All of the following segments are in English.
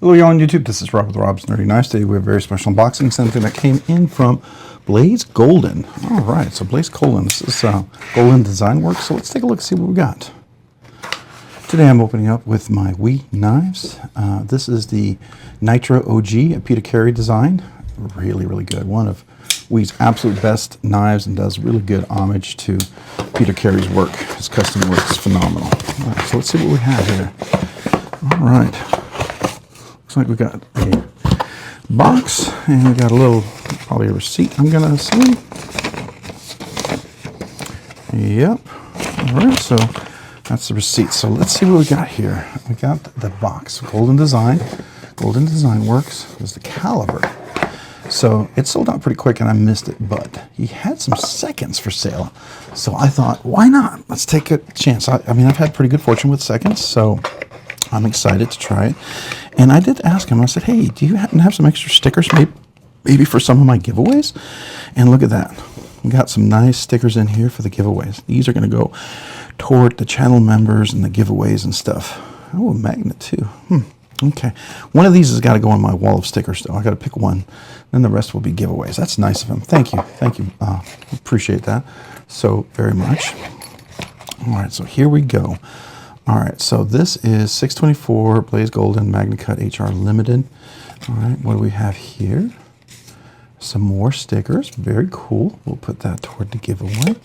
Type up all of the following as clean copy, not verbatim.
Hello, y'all on YouTube. This is Rob with Rob's Nerdy Knives. Today we have a very special unboxing, something that came in from Blaze Golden. All right, so Blaze Golden. This is Golden Designworks. So let's take a look and see what we got. Today I'm opening up with my Wii knives. This is the Nitro OG, a Peter Carey design. Really, really good. One of Wii's absolute best knives and does really good homage to Peter Carey's work. His custom work is phenomenal. All right, so let's see what we have here. All right. Looks like we got a box and we got a little, probably a receipt, I'm gonna assume. Yep. All right, so that's the receipt. So let's see what we got here. We got the box, Golden Designworks. There's the caliber. So it sold out pretty quick and I missed it, but he had some seconds for sale. So I thought, why not? Let's take a chance. I mean, I've had pretty good fortune with seconds, so I'm excited to try it. And I did ask him, I said, hey, do you happen to have some extra stickers maybe for some of my giveaways? And look at that. We got some nice stickers in here for the giveaways. These are going to go toward the channel members and the giveaways and stuff. Oh, a magnet too. Okay. One of these has got to go on my wall of stickers, though. I got to pick one. Then the rest will be giveaways. That's nice of him. Thank you. Thank you. Appreciate that so very much. All right, so here we go. All right, so this is 624 Blaze Golden Magnacut HR Limited. All right, what do we have here? Some more stickers. Very cool. We'll put that toward the giveaway.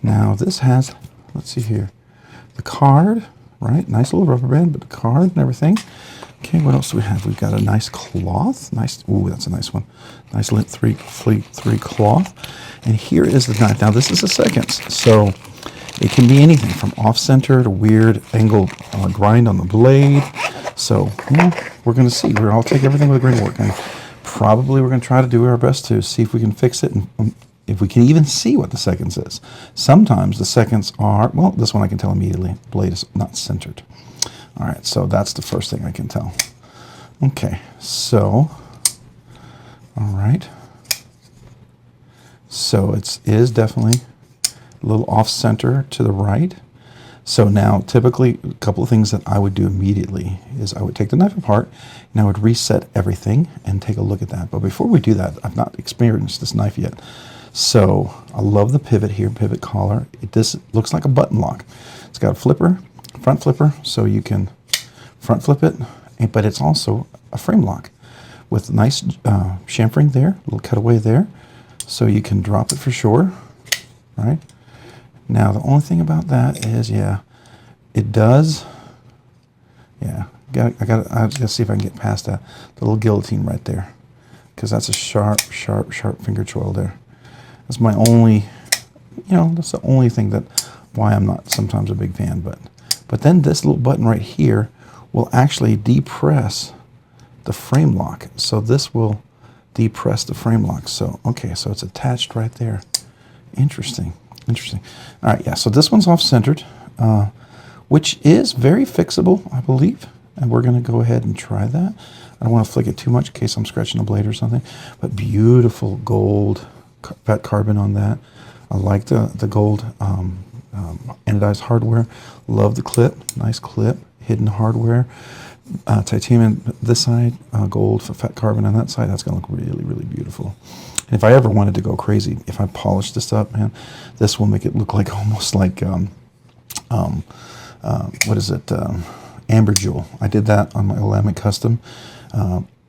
Now this has, let's see here, the card, right? Nice little rubber band, but the card and everything. Okay, what else do we have? We've got a nice cloth. Nice, ooh, that's a nice one. Nice lint 3 cloth. And here is the knife. Now this is a seconds, so it can be anything from off-center to weird angled grind on the blade. So, we're going to see. I'll take everything with a grain of work. And probably we're going to try to do our best to see if we can fix it and if we can even see what the seconds is. Sometimes the seconds are, well, this one I can tell immediately. The blade is not centered. All right, so that's the first thing I can tell. Okay, so, all right. So it is definitely a little off-center to the right. So now typically a couple of things that I would do immediately is I would take the knife apart and I would reset everything and take a look at that. But before we do that, I've not experienced this knife yet. So I love the pivot here, pivot collar. This looks like a button lock. It's got a flipper, front flipper, so you can front flip it, but it's also a frame lock with nice chamfering there, little cutaway there, so you can drop it for sure, right? Now, the only thing about that is, yeah, it does, yeah, I gotta see if I can get past that little guillotine right there, because that's a sharp finger choil there. That's my only, that's the only thing why I'm not sometimes a big fan, but then this little button right here will actually depress the frame lock. So this will depress the frame lock. So, okay, so it's attached right there. Interesting. All right, yeah, so this one's off-centered, which is very fixable, I believe. And we're going to go ahead and try that. I don't want to flick it too much in case I'm scratching a blade or something. But beautiful gold fat carbon on that. I like the gold anodized hardware. Love the clip. Nice clip. Hidden hardware. Titanium this side. Gold for fat carbon on that side. That's going to look really, really beautiful. And if I ever wanted to go crazy, if I polish this up, man, this will make it look like almost like, what is it, amber jewel. I did that on my Olamic Custom.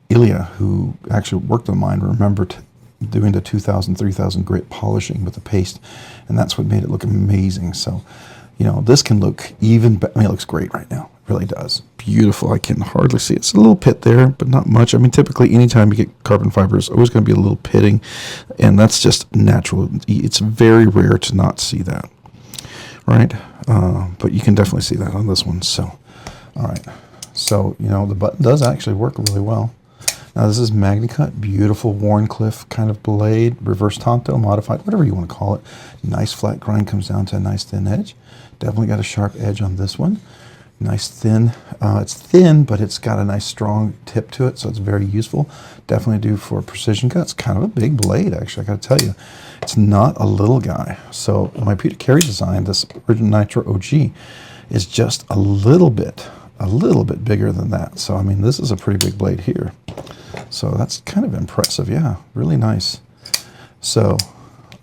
Ilya, who actually worked on mine, remembered doing the 2000, 3000 grit polishing with the paste, and that's what made it look amazing. So, this can look even better. I mean, it looks great right now. It really does. Beautiful. I can hardly see it. It's a little pit there, but not much. I mean, typically, anytime you get carbon fiber, there's always going to be a little pitting, and that's just natural. It's very rare to not see that, right? But you can definitely see that on this one. So, all right. So, the button does actually work really well. Now, this is Magnacut, beautiful Warncliffe kind of blade, reverse tanto, modified, whatever you want to call it. Nice flat grind, comes down to a nice thin edge. Definitely got a sharp edge on this one. Nice thin. It's thin, but it's got a nice strong tip to it, so it's very useful. Definitely do for precision cuts. Kind of a big blade, actually, I got to tell you. It's not a little guy. So my Peter Carey design, this original Nitro OG, is just a little bit a little bit bigger than that. So I mean, this is a pretty big blade here. So that's kind of impressive. Yeah, really nice. So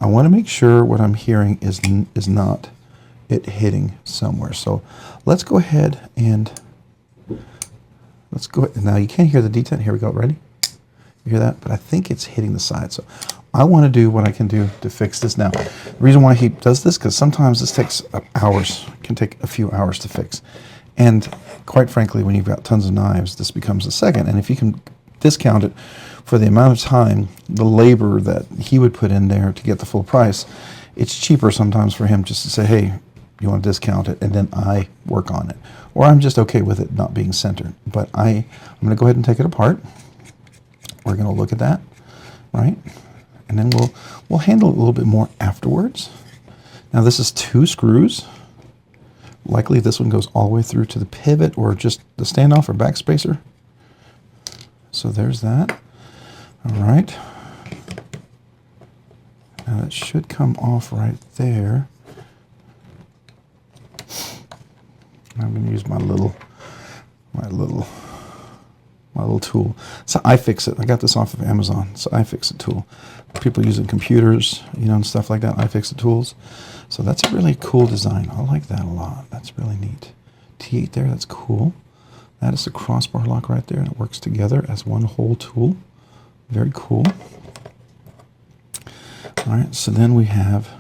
I want to make sure what I'm hearing is not it hitting somewhere. So let's go ahead and now you can't hear the detent. Here we go. Ready? You hear that? But I think it's hitting the side. So I want to do what I can do to fix this now. The reason why he does this, because sometimes this takes hours. It can take a few hours to fix. And quite frankly, when you've got tons of knives, this becomes a second. And if you can discount it for the amount of time, the labor that he would put in there to get the full price, it's cheaper sometimes for him just to say, hey, you want to discount it, and then I work on it. Or I'm just okay with it not being centered. But I'm going to go ahead and take it apart. We're going to look at that, right? And then we'll handle it a little bit more afterwards. Now this is 2 screws. Likely this one goes all the way through to the pivot or just the standoff or back spacer. So there's that. All right. Now that should come off right there. I'm going to use my little tool. So iFixit. I got this off of Amazon. So iFixit tool. People using computers, you know, and stuff like that. iFixit tools. So that's a really cool design. I like that a lot. That's really neat. T8 there. That's cool. That is the crossbar lock right there, and it works together as one whole tool. Very cool. All right. So then we have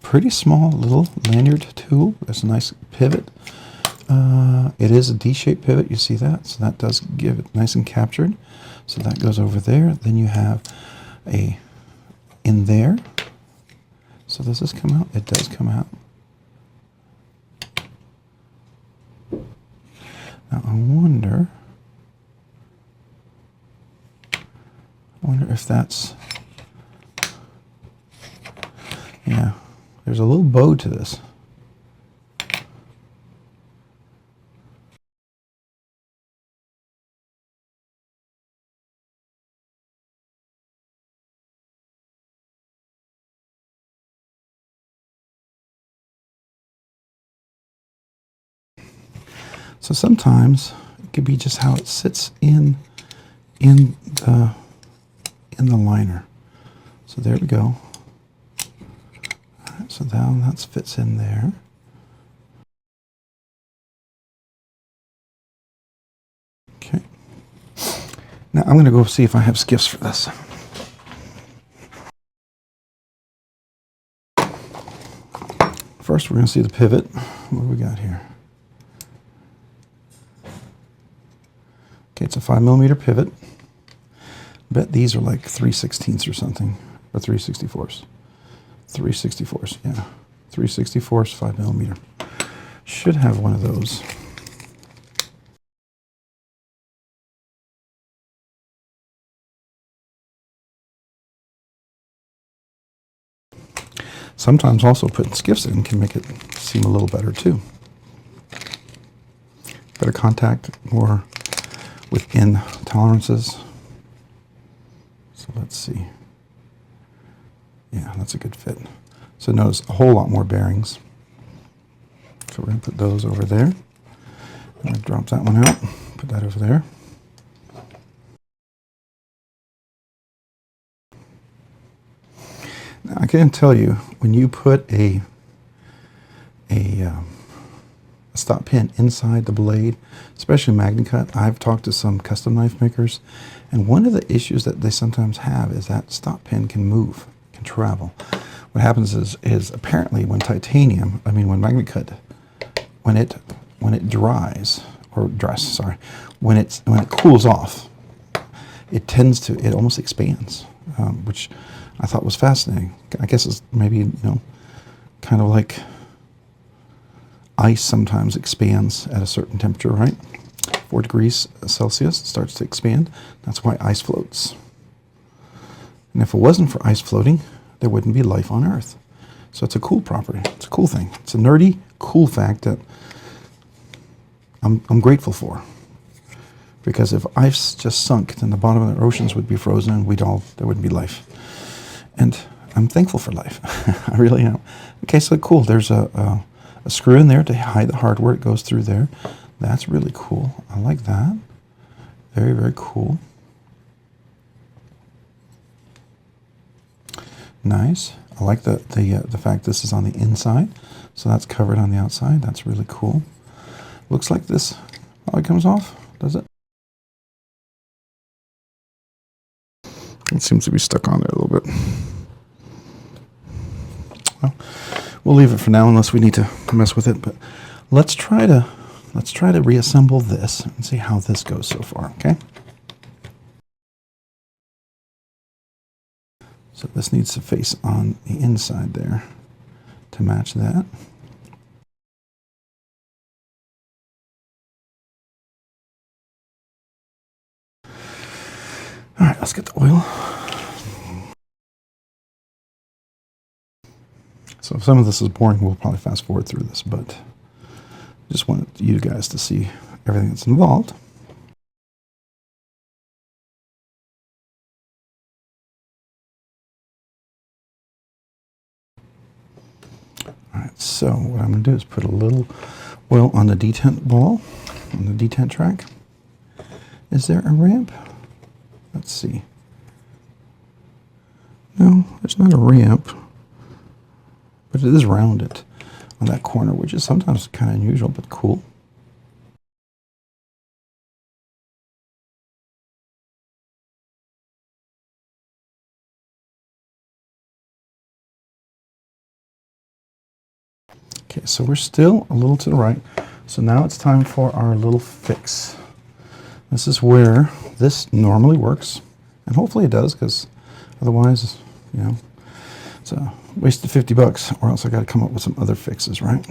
pretty small little lanyard tool. That's a nice pivot. It is a D-shaped pivot, you see that? So that does give it nice and captured. So that goes over there. Then you have a in there. So does this come out? It does come out. Now I wonder if that's, yeah, there's a little bow to this. So sometimes it could be just how it sits in the liner. So there we go. All right, so now that fits in there. Okay. Now I'm going to go see if I have skiffs for this. First, we're going to see the pivot. What do we got here? Okay, it's a 5mm pivot. I bet these are like 3/16 or something, or 3/64. 3/64, yeah. 3/64, 5mm. Should have one of those. Sometimes also putting skiffs in can make it seem a little better too. Better contact, more within tolerances. So let's see. Yeah, that's a good fit. So notice a whole lot more bearings. So we're going to put those over there. I'm going to drop that one out, put that over there. Now I can tell you, when you put a stop pin inside the blade, especially Magnacut, I've talked to some custom knife makers, and one of the issues that they sometimes have is that stop pin can move, can travel. What happens is apparently when titanium, when Magnacut, when it dries, when it cools off, it almost expands, which I thought was fascinating. I guess it's maybe, kind of like ice sometimes expands at a certain temperature, right? 4 degrees Celsius, it starts to expand. That's why ice floats. And if it wasn't for ice floating, there wouldn't be life on Earth. So it's a cool property. It's a cool thing. It's a nerdy, cool fact that I'm grateful for. Because if ice just sunk, then the bottom of the oceans would be frozen and there wouldn't be life. And I'm thankful for life. I really am. Okay, so cool. There's a screw in there to hide the hardware. It goes through there. That's really cool. I like that. Very, very cool. Nice. I like the fact this is on the inside, so that's covered on the outside. That's really cool. Looks like this probably comes off, does it? It seems to be stuck on there a little bit. Well, we'll leave it for now unless we need to mess with it. But let's try to reassemble this and see how this goes so far. Okay. So this needs to face on the inside there to match that. All right, let's get the oil. So if some of this is boring, we'll probably fast forward through this, but just wanted you guys to see everything that's involved. All right, so what I'm going to do is put a little oil on the detent ball, on the detent track. Is there a ramp? Let's see. No, there's not a ramp, but it is rounded on that corner, which is sometimes kind of unusual, but cool. Okay, so we're still a little to the right. So now it's time for our little fix. This is where this normally works, and hopefully it does, because otherwise, you know, it's a waste of $50, or else I got to come up with some other fixes, right?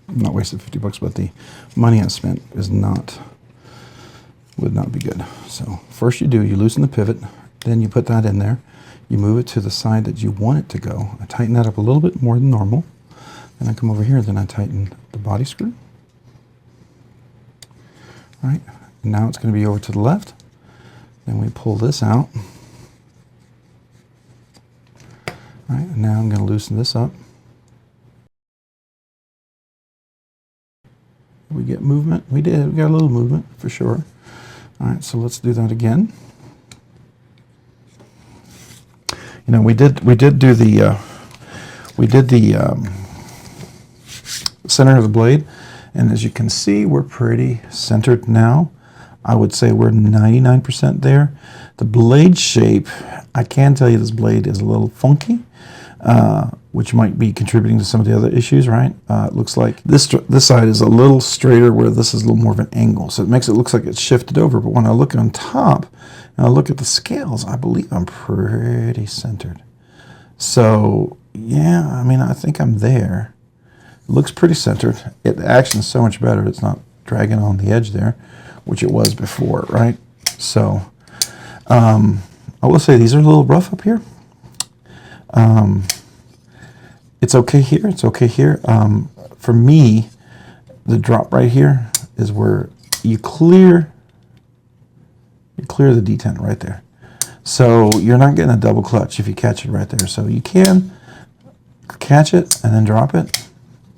Not wasted $50, but the money I spent is would not be good. So first you loosen the pivot, then you put that in there, you move it to the side that you want it to go. I tighten that up a little bit more than normal. Then I come over here, then I tighten the body screw. All right, and now it's going to be over to the left. Then we pull this out. All right, and now I'm going to loosen this up. We get movement. We did. We got a little movement for sure. All right, so let's do that again. You know, we did do the center of the blade, and as you can see, we're pretty centered now. I would say we're 99% there. The blade shape, I can tell you this blade is a little funky, which might be contributing to some of the other issues, right? It looks like this side is a little straighter, where this is a little more of an angle, so it makes it look like it's shifted over. But when I look on top and I look at the scales, I believe I'm pretty centered. So yeah, I mean, I think I'm there. It looks pretty centered. The action's so much better. It's not dragging on the edge there, which it was before, right? So I will say these are a little rough up here. It's okay here. It's okay here. For me, the drop right here is where you clear the detent right there. So you're not getting a double clutch if you catch it right there. So you can catch it and then drop it.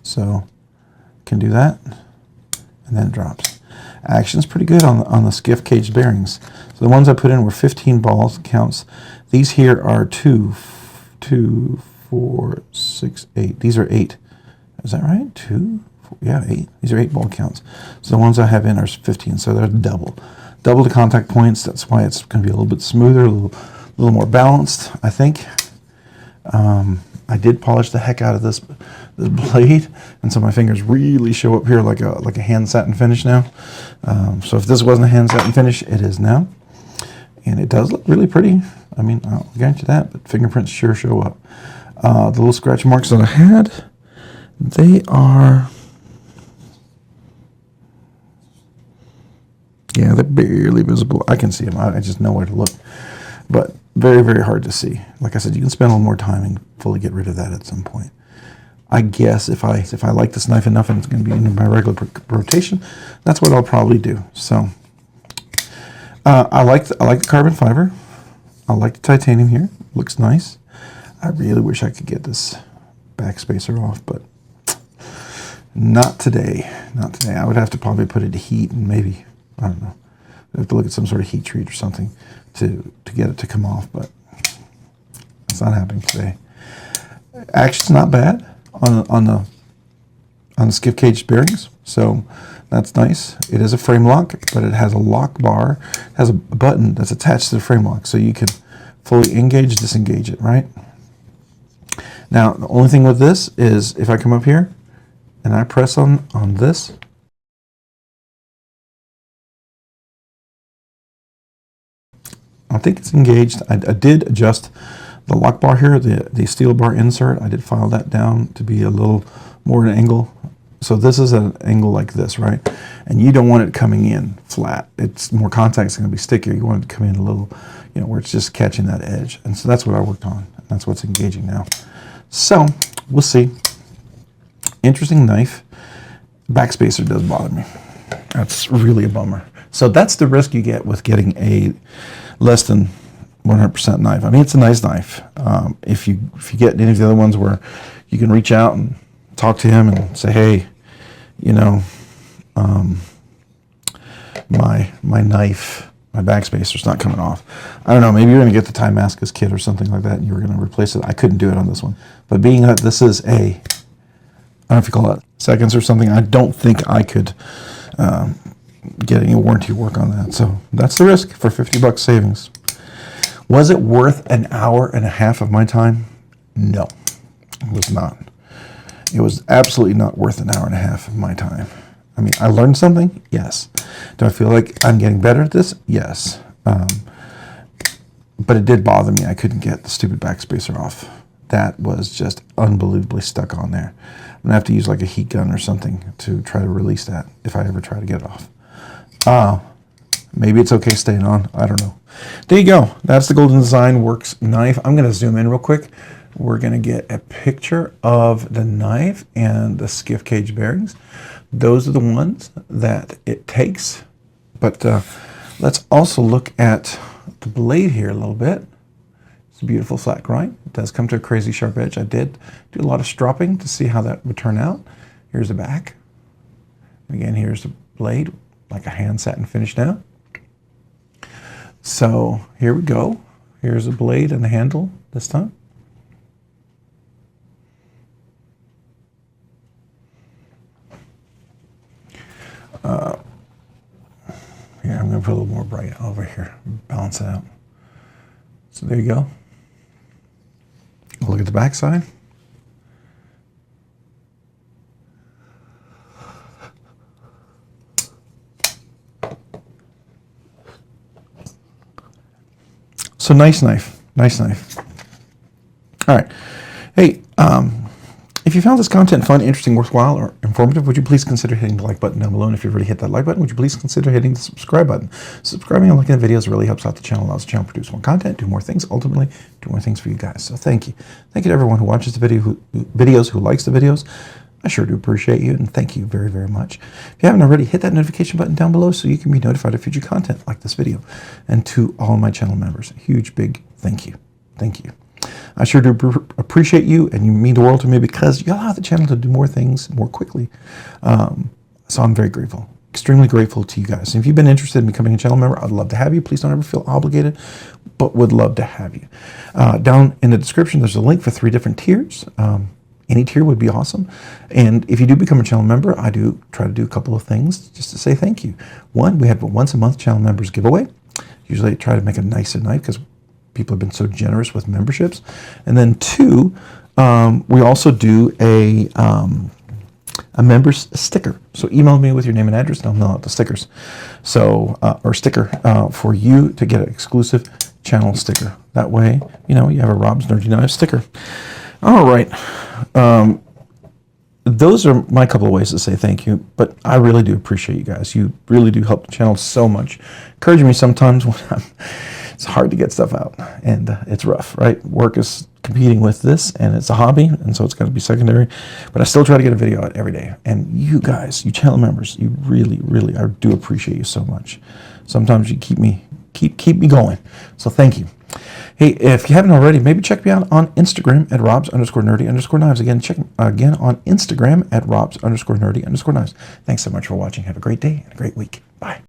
So you can do that, and then it drops. Action's pretty good on the Skiff Caged bearings. So the ones I put in were 15 balls counts. These here are 2, 4, 6, 8. These are 8. Is that right? 2, 4, yeah, 8. These are 8 ball counts. So the ones I have in are 15. So they're double the contact points. That's why it's going to be a little bit smoother, a little more balanced, I think. I did polish the heck out of this blade, and so my fingers really show up here like a hand satin finish now. So if this wasn't a hand satin finish, it is now, and it does look really pretty. I mean, I'll guarantee that, but fingerprints sure show up. The little scratch marks that I had, they are, yeah, they're barely visible. I can see them. I just know where to look, but very, very hard to see. Like I said, you can spend a little more time and fully get rid of that at some point. I guess if I like this knife enough and it's going to be in my regular rotation, that's what I'll probably do. So I like the carbon fiber. I like the titanium here. Looks nice. I really wish I could get this back spacer off, but Not today. Not today. I would have to probably put it to heat and maybe, I don't know. I'd have to look at some sort of heat treat or something to get it to come off, but it's not happening today. Actually, it's not bad on the Skiff Caged bearings, so that's nice. It is a frame lock, but it has a lock bar. It has a button that's attached to the frame lock, so you can fully engage, disengage it, right? Now, the only thing with this is if I come up here and I press on this, I think it's engaged. I did adjust the lock bar here, the steel bar insert. I did file that down to be a little more at an angle. So this is an angle like this, right? And you don't want it coming in flat. It's more contact, it's going to be stickier. You want it to come in a little, you know, where it's just catching that edge. And so that's what I worked on. That's what's engaging now. So we'll see. Interesting knife. Backspacer does bother me. That's really a bummer. So that's the risk you get with getting a less than 100% knife. I mean, it's a nice knife. If you get any of the other ones where you can reach out and talk to him and say, hey, you know, my knife, my backspacer's not coming off. I don't know, maybe you're going to get the Damascus kit or something like that and you were going to replace it. I couldn't do it on this one. But being that this is a, I don't know if you call it seconds or something, I don't think I could get any warranty work on that. So that's the risk for $50 savings. Was it worth an hour and a half of my time? No, it was not. It was absolutely not worth an hour and a half of my time. I mean, I learned something? Yes. Do I feel like I'm getting better at this? Yes. But it did bother me. I couldn't get the stupid backspacer off. That was just unbelievably stuck on there. I'm going to have to use like a heat gun or something to try to release that if I ever try to get it off. Maybe it's okay staying on. I don't know. There you go. That's the Golden Designworks knife. I'm going to zoom in real quick. We're going to get a picture of the knife and the Skiff Caged bearings. Those are the ones that it takes. But let's also look at the blade here a little bit. It's a beautiful flat grind. It does come to a crazy sharp edge. I did do a lot of stropping to see how that would turn out. Here's the back. Again, here's the blade, like a hand satin finish now. So here we go. Here's the blade and the handle this time. Here, I'm going to put a little more bright over here, balance it out. So there you go. Look at the back side. So nice knife, nice knife. All right. Hey, if you found this content fun, interesting, worthwhile, or informative, would you please consider hitting the like button down below? And if you've already hit that like button, would you please consider hitting the subscribe button? Subscribing and liking the videos really helps out the channel, allows the channel to produce more content, do more things, ultimately do more things for you guys. So thank you. Thank you to everyone who watches the videos, who likes the videos. I sure do appreciate you, and thank you very, very much. If you haven't already, hit that notification button down below so you can be notified of future content like this video. And to all my channel members, a huge, big thank you. Thank you. I sure do appreciate you, and you mean the world to me because you allow the channel to do more things more quickly. So I'm very grateful, extremely grateful to you guys. And if you've been interested in becoming a channel member, I'd love to have you. Please don't ever feel obligated, but would love to have you. Down in the description, there's a link for 3 different tiers. Any tier would be awesome. And if you do become a channel member, I do try to do a couple of things just to say thank you. One, we have a once a month channel members giveaway. Usually I try to make a nicer night because people have been so generous with memberships. And then 2, we also do a member's sticker. So email me with your name and address and I'll mail out the stickers. So, or sticker for you to get an exclusive channel sticker. That way, you know, you have a Rob's Nerdy Knives sticker. All right. Those are my couple of ways to say thank you, but I really do appreciate you guys. You really do help the channel so much. Encouraging me sometimes when it's hard to get stuff out, and it's rough, right? Work is competing with this, and it's a hobby, and so it's got to be secondary. But I still try to get a video out every day. And you guys, you channel members, you really, I do appreciate you so much. Sometimes you keep me going. So thank you. Hey, if you haven't already, maybe check me out on Instagram at robs_nerdy_knives. Again, check again on Instagram at robs_nerdy_knives. Thanks so much for watching. Have a great day and a great week. Bye.